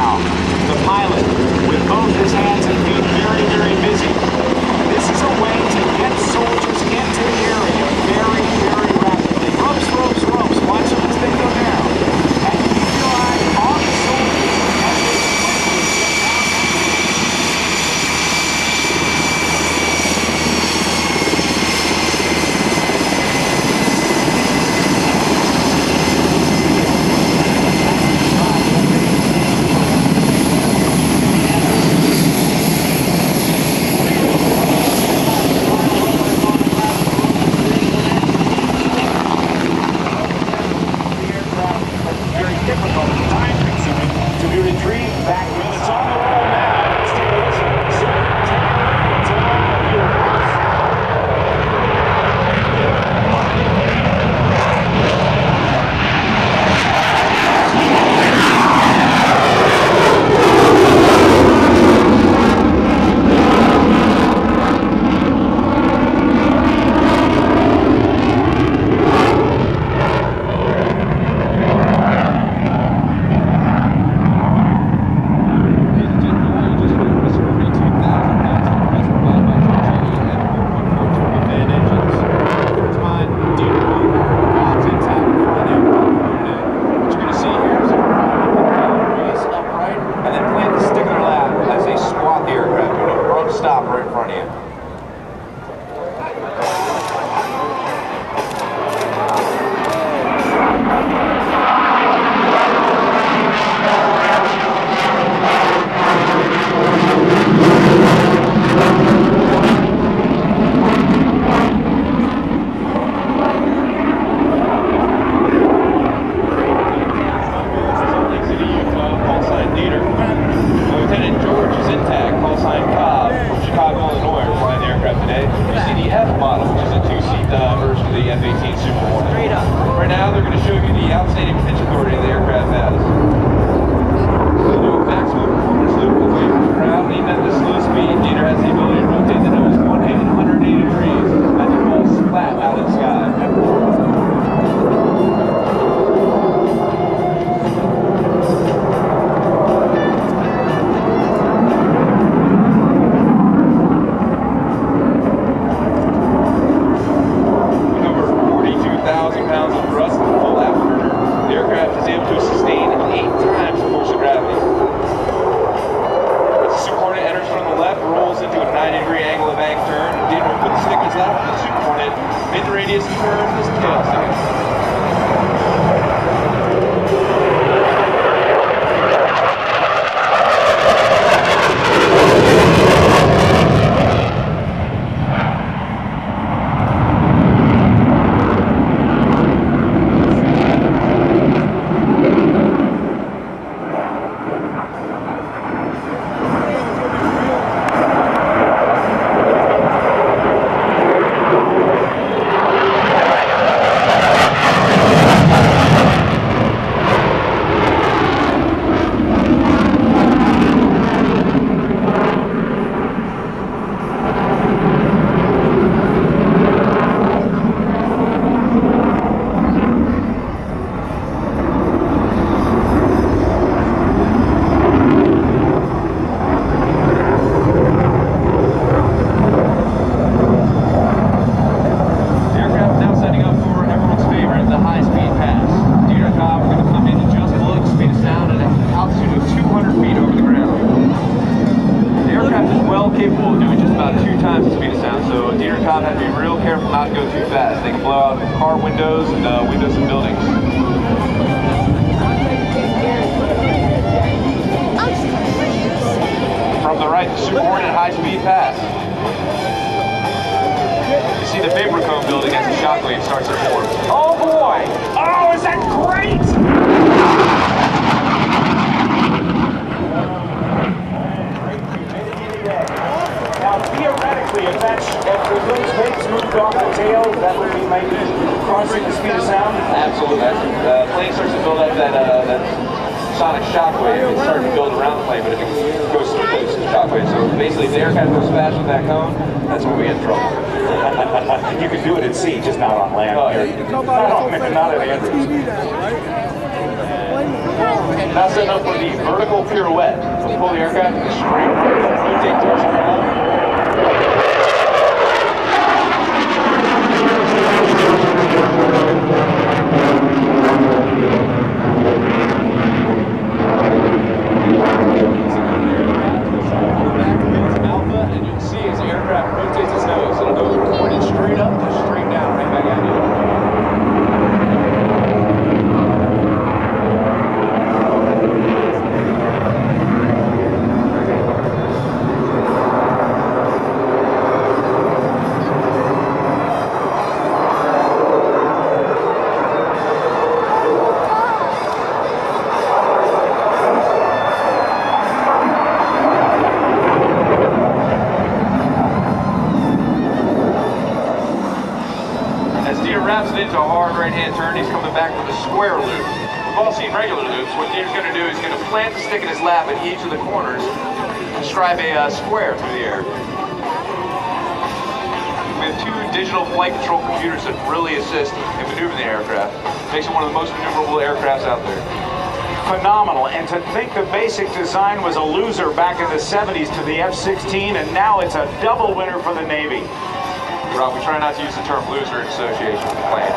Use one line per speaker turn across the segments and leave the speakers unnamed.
now. The pilot, with both his hands and feet very, very busy. This is a way to get soldiers into the area very, very rapidly. Ropes, ropes, ropes. Watch this thing go down. And keep your eye on the soldiers as they quickly get down. A-18F model, which is a two-seat version of the F-18 Super Hornet. Right now, they're going to show you the outstanding pitch authority the aircraft has. So do a maximum performance loop away from the ground, and even at this slow speed, Dieter has the ability to rotate the nose 180 degrees as it falls flat out of the sky. Mid-radius turn, this tail stick. Capable of doing just about 2 times the speed of sound, so Dieter and Cobb have to be real careful not to go too fast. They can blow out car windows and windows in buildings. From the right, the Super Hornet high-speed pass. You see the vapor cone building as the shockwave starts to form. Oh boy! Oh, is that great? Theoretically, if those waves moved off the tail, that would be maybe crossing the speed of sound? Absolutely. The plane starts to build up that sonic shockwave. It starts to build around the plane, but if it goes through those shockwaves. So basically, if the aircraft goes fast with that cone, that's when we get in trouble. You can do it at sea, just not on land. Oh, yeah. Not at Andrews. Now setting up for the vertical pirouette. We'll pull the aircraft in the straight rotate towards the ground. And you'll see as the aircraft rotates its nose, it'll go pointed straight up and straight down, right back at you. Wraps it into a hard right-hand turn. He's coming back with a square loop. We've all seen regular loops. What Deer's going to do is going to plant the stick in his lap at each of the corners and strive a square through the air. We have two digital flight control computers that really assist in maneuvering the aircraft. Makes it one of the most maneuverable aircrafts out there.
Phenomenal, and to think the basic design was a loser back in the 70s to the F-16, and now it's a double winner for the Navy.
Rob, we try not to use the term loser in association with the plane.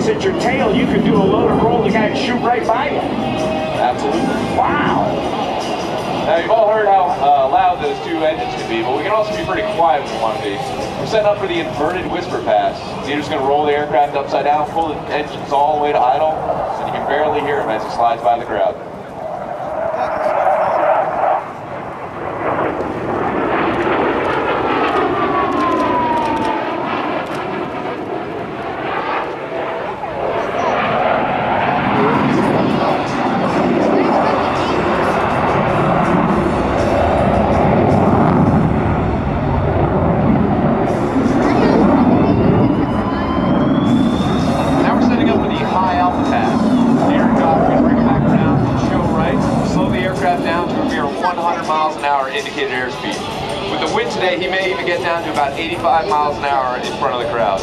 At your tail, you could do a load and roll the guy and shoot right by you.
Absolutely.
Wow.
Now, you've all heard how loud those two engines can be, but we can also be pretty quiet when we want to be. We're setting up for the inverted whisper pass. You're just going to roll the aircraft upside down, pull the engines all the way to idle, and you can barely hear him as he slides by the crowd. Indicated airspeed. With the wind today, he may even get down to about 85 miles an hour in front of the crowd.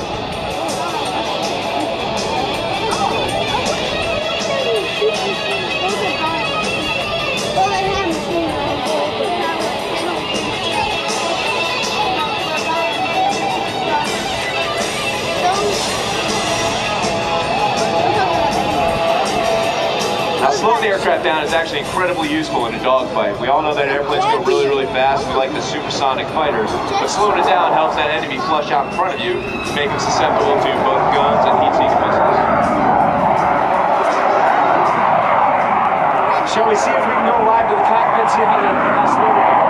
Now, slowing the aircraft down is actually incredibly useful in a dogfight. We all know that airplanes go really, really fast. We like the supersonic fighters. But slowing it down helps that enemy flush out in front of you, make them susceptible to both guns and heat-seeking missiles.
Shall we see if we can go live to the cockpit, see how slow we are?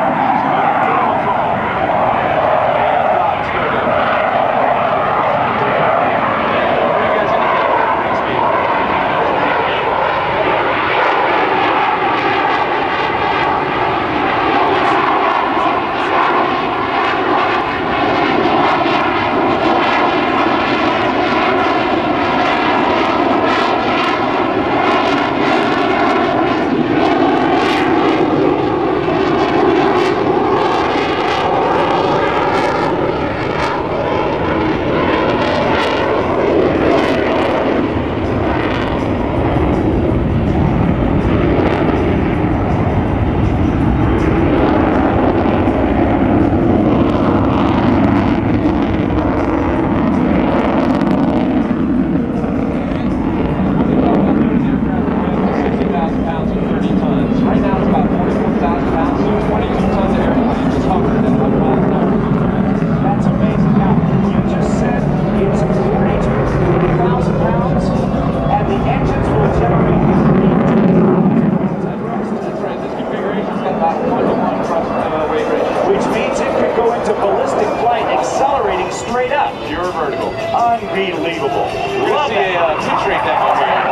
straight up.
Pure vertical.
Unbelievable.
We're going to see a pitch rate demo here.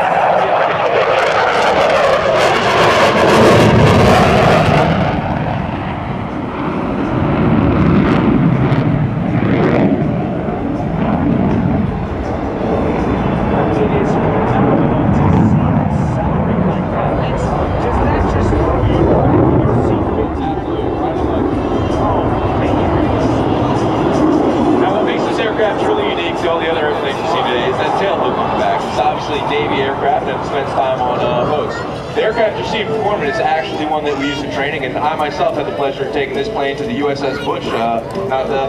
All the other airplanes you see today is that tail hook on the back. It's obviously Navy aircraft and spends time on boats. The aircraft you see performing is actually one that we use in training, and I myself had the pleasure of taking this plane to the USS Bush about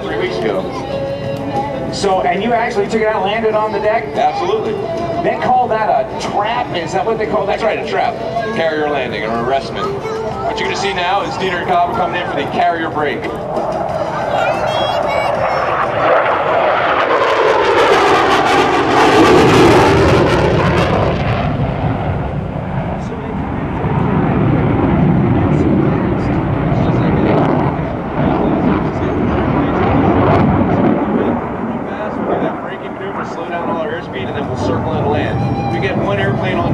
3 weeks ago.
So, and you actually took it out and landed on the deck?
Absolutely.
They call that a trap? Is that what they call that?
That's right, a trap. Carrier landing, or arrestment. What you're going to see now is Dieter and Cobb coming in for the carrier break.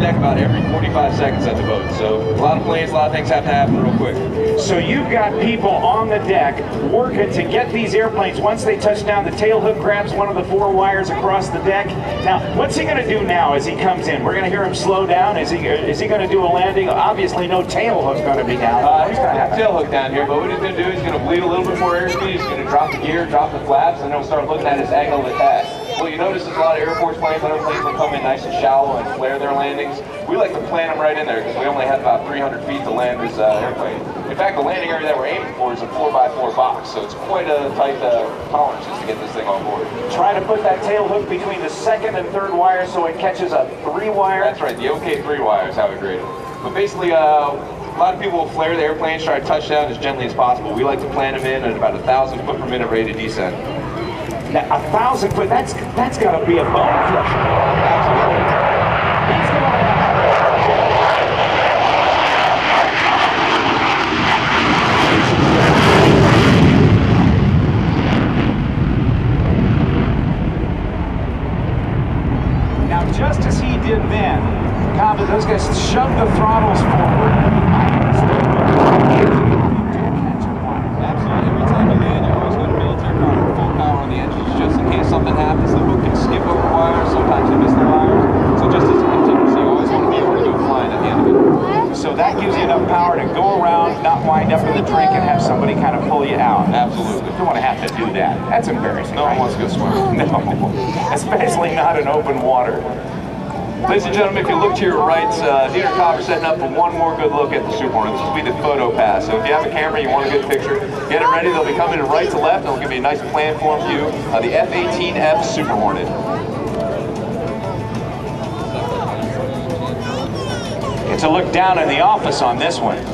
About every 45 seconds at the boat. So a lot of planes, a lot of things have to happen real quick.
So you've got people on the deck working to get these airplanes. Once they touch down, the tail hook grabs one of the 4 wires across the deck. Now, what's he going to do now as he comes in? We're going to hear him slow down. Is he going to do a landing? Obviously, no tail hook's going to be down.
He's going to have tail hook down here, but what he's going to do is he's going to bleed a little bit more airspeed. He's going to drop the gear, drop the flaps, and then we'll start looking at his angle of attack. Well, you notice there's a lot of Air Force planes, other planes will come in nice and shallow and flare their landings. We like to plant them right in there because we only have about 300 feet to land this airplane. In fact, the landing area that we're aiming for is a 4x4 box, so it's quite a tight tolerance just to get this thing on board.
Try to put that tail hook between the 2nd and 3rd wire so it catches a 3-wire.
That's right, the OK3 wire is how we grade it. But basically, a lot of people will flare the airplanes, try to touch down as gently as possible. We like to plant them in at about 1,000 foot per minute rate of descent.
Now, 1,000 foot, that's got to be a bone crusher. Absolutely. Now, just as he did then, those guys shoved the throttles forward. Something happens, the boat can skip over wires, sometimes they miss the wires. So just as a contingency, you always want to be able to go flying at the end of it. So that gives you enough power to go around, not wind up in the drink, and have somebody kind of pull you out.
Absolutely.
You don't want to have to do that. That's embarrassing.
No one wants to go swimming.
No, especially not in open water.
Ladies and gentlemen, if you look to your right, Dieter and Cobb are setting up for one more good look at the Super Hornet. This will be the photo pass. So if you have a camera, you want a good picture, get it ready. They'll be coming in right to left, and they'll give you a nice planform view of the F-18F Super Hornet.
It's a look down in the office on this one.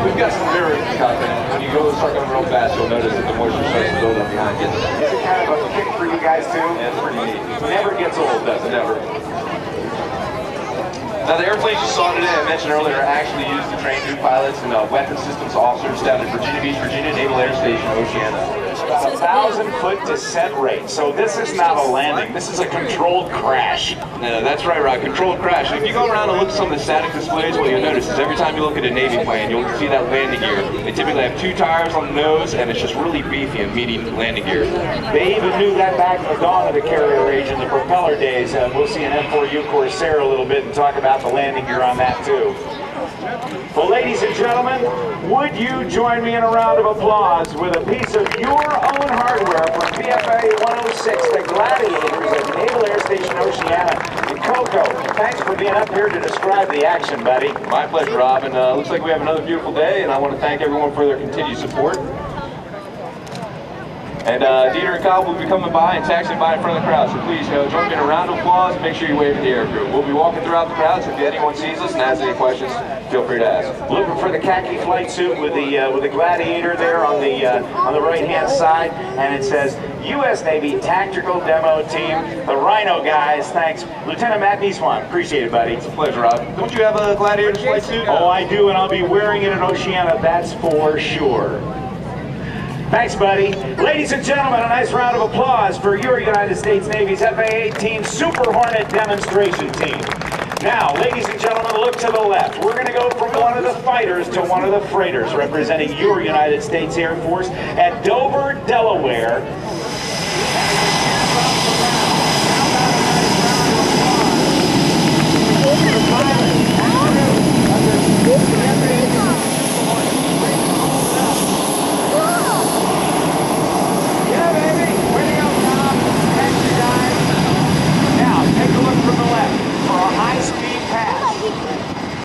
We've got some mirrors in the cockpit. When you go start going real fast, you'll notice that the moisture starts to build up behind you.
Is it kind of a kick for you guys too?
Yeah, it's pretty neat.
It never gets old, does it?
Never. Now the airplanes you saw today, I mentioned earlier, are actually used to train new pilots and weapons systems officers down at Virginia Beach, Virginia Naval Air Station, Oceana.
About 1,000 foot descent rate. So this is not a landing. This is a controlled crash.
No, that's right, Rod. Controlled crash. If you go around and look at some of the static displays, what you'll notice is every time you look at a Navy plane, you'll see that landing gear. They typically have 2 tires on the nose, and it's just really beefy and meaty landing gear.
They even knew that back in the dawn of the carrier age in the propeller days. We'll see an M4U Corsair a little bit and talk about the landing gear on that too. Well, ladies and gentlemen, would you join me in a round of applause with a piece of your own hardware from PFA 106, the Gladiators at Naval Air Station Oceana. And Coco, thanks for being up here to describe the action, buddy.
My pleasure, Rob. And looks like we have another beautiful day, and I want to thank everyone for their continued support. And Dieter and Kyle will be coming by and taxiing by in front of the crowd. So please, join me in a round of applause and make sure you wave at the air crew. We'll be walking throughout the crowd, so if anyone sees us and has any questions, feel free to ask.
Looking for the khaki flight suit with the Gladiator there on the right-hand side, and it says U.S. Navy Tactical Demo Team, the Rhino guys. Thanks, Lieutenant Matt Nieswan. Appreciate it, buddy.
It's a pleasure, Rob. Don't you have a Gladiator flight suit?
Oh, I do, and I'll be wearing it in Oceana. That's for sure. Thanks, buddy. Ladies and gentlemen, a nice round of applause for your United States Navy's A-18F Super Hornet demonstration team. Now, ladies and gentlemen, look to the left. We're going to go from one of the fighters to one of the freighters, representing your United States Air Force at Dover, Delaware.